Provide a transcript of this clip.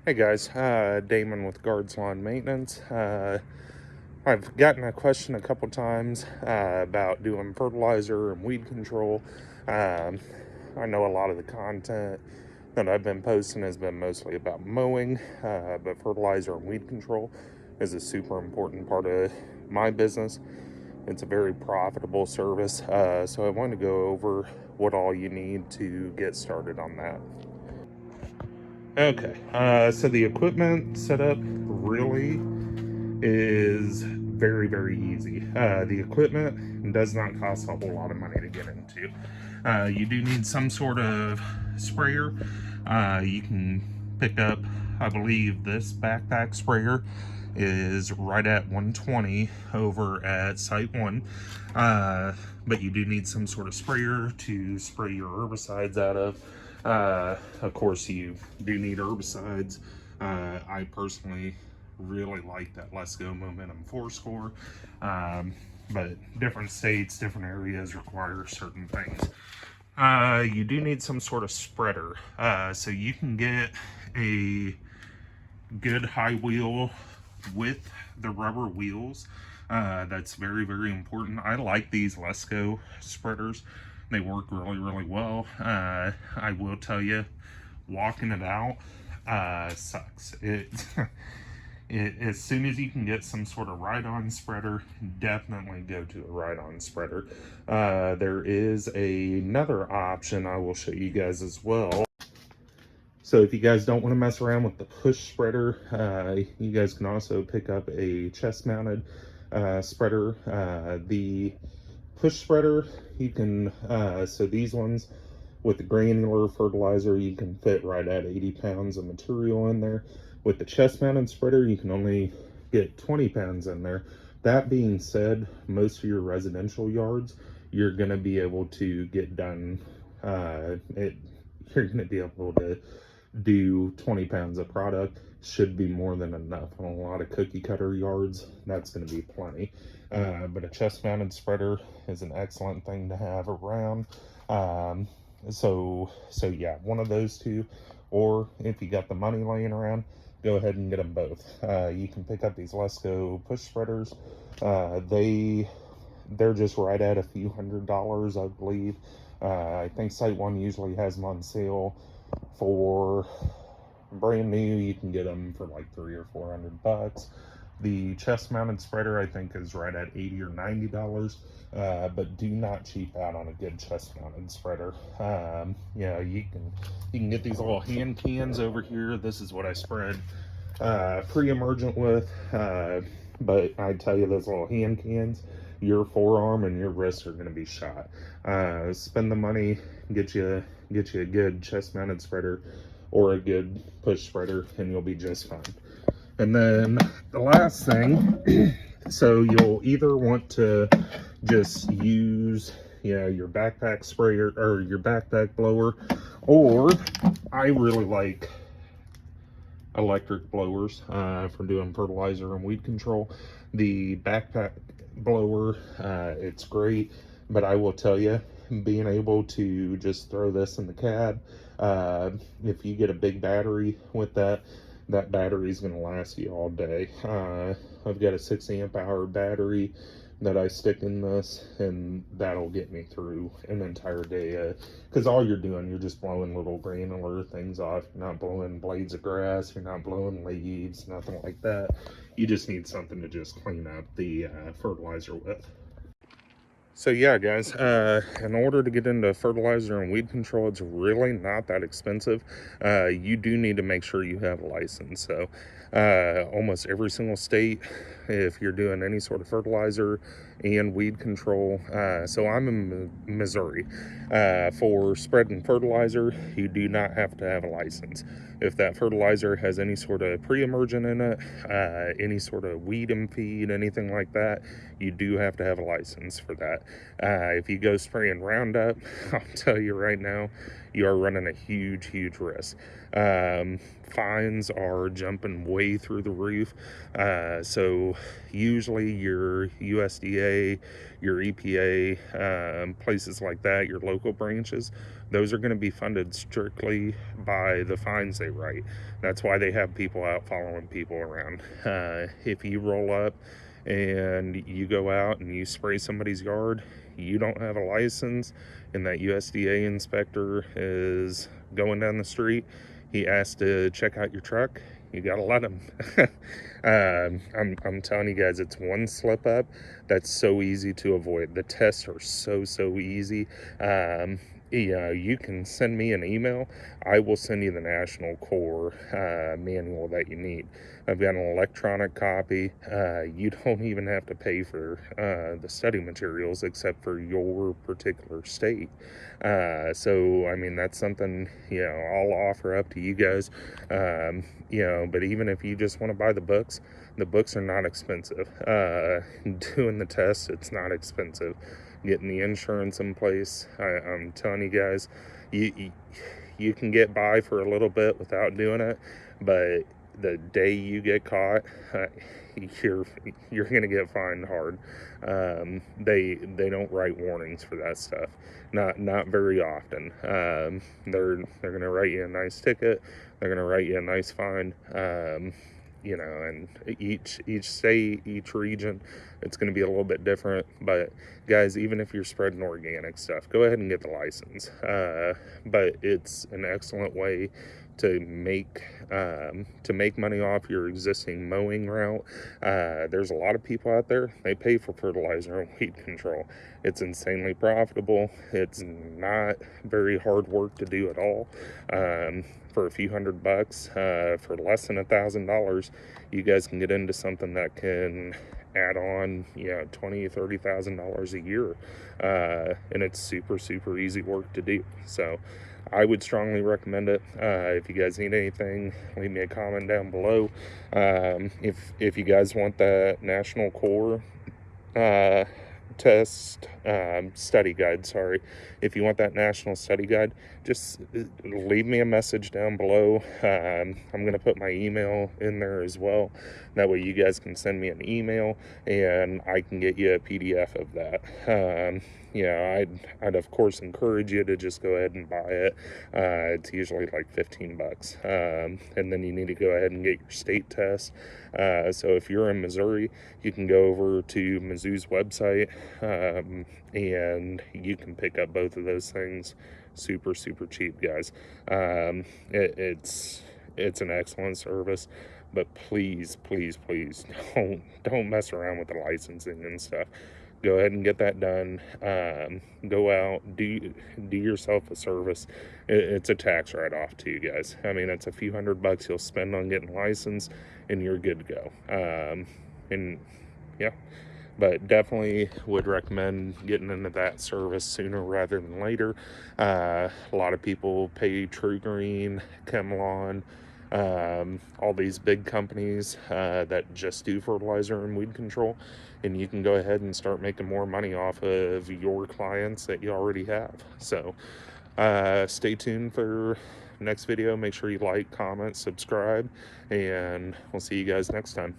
Hey guys, Damon with Guards Lawn Maintenance. I've gotten a question a couple times about doing fertilizer and weed control. Um, I know a lot of the content that I've been posting has been mostly about mowing, but fertilizer and weed control is a super important part of my business. It's a very profitable service, so I want to go over what all you need to get started on that. Okay, so the equipment setup really is very easy. The equipment does not cost a whole lot of money to get into. You do need some sort of sprayer. You can pick up, I believe this backpack sprayer is right at 120 over at Site 1. But you do need some sort of sprayer to spray your herbicides out of. Of course, you do need herbicides. I personally really like that Let's Go Momentum 4-score. But different states, different areas require certain things. You do need some sort of spreader. So you can get a good high wheel with the rubber wheels. That's very important. I like these Let's Go spreaders. They work really well. I will tell you, walking it out sucks. As soon as you can get some sort of ride-on spreader, definitely go to a ride-on spreader. There is another option I will show you guys as well. So if you guys don't want to mess around with the push spreader, you guys can also pick up a chest-mounted spreader. The push spreader, you can, so these ones with the granular fertilizer, you can fit right at 80 pounds of material in there. With the chest-mounted spreader, you can only get 20 pounds in there. That being said, most of your residential yards, you're going to be able to get done, you're going to be able to do 20 pounds of product. Should be more than enough. On a lot of cookie cutter yards, that's going to be plenty. But a chest-mounted spreader is an excellent thing to have around. So yeah, one of those two, or if you got the money laying around, go ahead and get them both. You can pick up these Let's Go push spreaders. They're just right at a few $100s, I believe. I think Site 1 usually has them on sale for brand new. You can get them for like $300 or $400. The chest mounted spreader I think is right at $80 or $90, but do not cheap out on a good chest mounted spreader. Yeah, you can get these little hand cans over here. This is what I spread pre-emergent with, but I tell you, those little hand cans, your forearm and your wrists are going to be shot. Spend the money, get you a good chest mounted spreader or a good push spreader, and you'll be just fine. And then the last thing, so you'll either want to just use, your backpack sprayer or your backpack blower, or I really like electric blowers for doing fertilizer and weed control. The backpack blower, it's great, but I will tell you, being able to just throw this in the cab, if you get a big battery with that battery is going to last you all day. I've got a 6 amp hour battery that I stick in this, and that'll get me through an entire day, because all you're doing, you're just blowing little granular things off. You're not blowing blades of grass, you're not blowing leaves, nothing like that. You just need something to just clean up the fertilizer with. So yeah, guys, in order to get into fertilizer and weed control, it's really not that expensive. You do need to make sure you have a license. So almost every single state, if you're doing any sort of fertilizer and weed control, so I'm in Missouri. For spreading fertilizer, you do not have to have a license. If that fertilizer has any sort of pre-emergent in it, any sort of weed and feed, anything like that, you do have to have a license for that. If you go spraying Roundup, I'll tell you right now, you are running a huge risk. Fines are jumping way way through the roof. So usually your USDA, your EPA, places like that, your local branches, those are going to be funded strictly by the fines they write. That's why they have people out following people around. If you roll up and you go out and you spray somebody's yard, you don't have a license, and that USDA inspector is going down the street, he asks to check out your truck, you gotta let him. I'm telling you guys, it's one slip up that's so easy to avoid. The tests are so easy. You can send me an email. I will send you the National Core manual that you need. I've got an electronic copy. You don't even have to pay for the study materials except for your particular state. So, I mean, that's something, I'll offer up to you guys. But even if you just want to buy the books are not expensive. Doing the test, it's not expensive. Getting the insurance in place, I'm telling you guys, you can get by for a little bit without doing it, but the day you get caught, you're gonna get fined hard. They don't write warnings for that stuff, not very often. They're gonna write you a nice ticket, they're gonna write you a nice fine. And each state, each region, it's going to be a little bit different. But guys, even if you're spreading organic stuff, go ahead and get the license. But it's an excellent way to make money off your existing mowing route. There's a lot of people out there, they pay for fertilizer and weed control. It's insanely profitable. It's not very hard work to do at all. For a few $100, for less than $1,000, you guys can get into something that can add on, $20,000-$30,000 a year, and it's super easy work to do. So I would strongly recommend it. If you guys need anything, leave me a comment down below. If you guys want that National Core test study guide, if you want that national study guide, just leave me a message down below. I'm going to put my email in there as well. That way you guys can send me an email and I can get you a PDF of that. I'd of course encourage you to just go ahead and buy it. It's usually like $15. And then you need to go ahead and get your state test. So if you're in Missouri, you can go over to Mizzou's website, and you can pick up both of those things super cheap, guys. It's an excellent service, but please don't mess around with the licensing and stuff. Go ahead and get that done. Go out, do yourself a service. It's a tax write-off to you guys. I mean, it's a few $100 you'll spend on getting licensed, and you're good to go. But definitely would recommend getting into that service sooner rather than later. A lot of people pay True Green, Chemlon, all these big companies that just do fertilizer and weed control, and you can go ahead and start making more money off of your clients that you already have. So stay tuned for next video. Make sure you like, comment, subscribe, and we'll see you guys next time.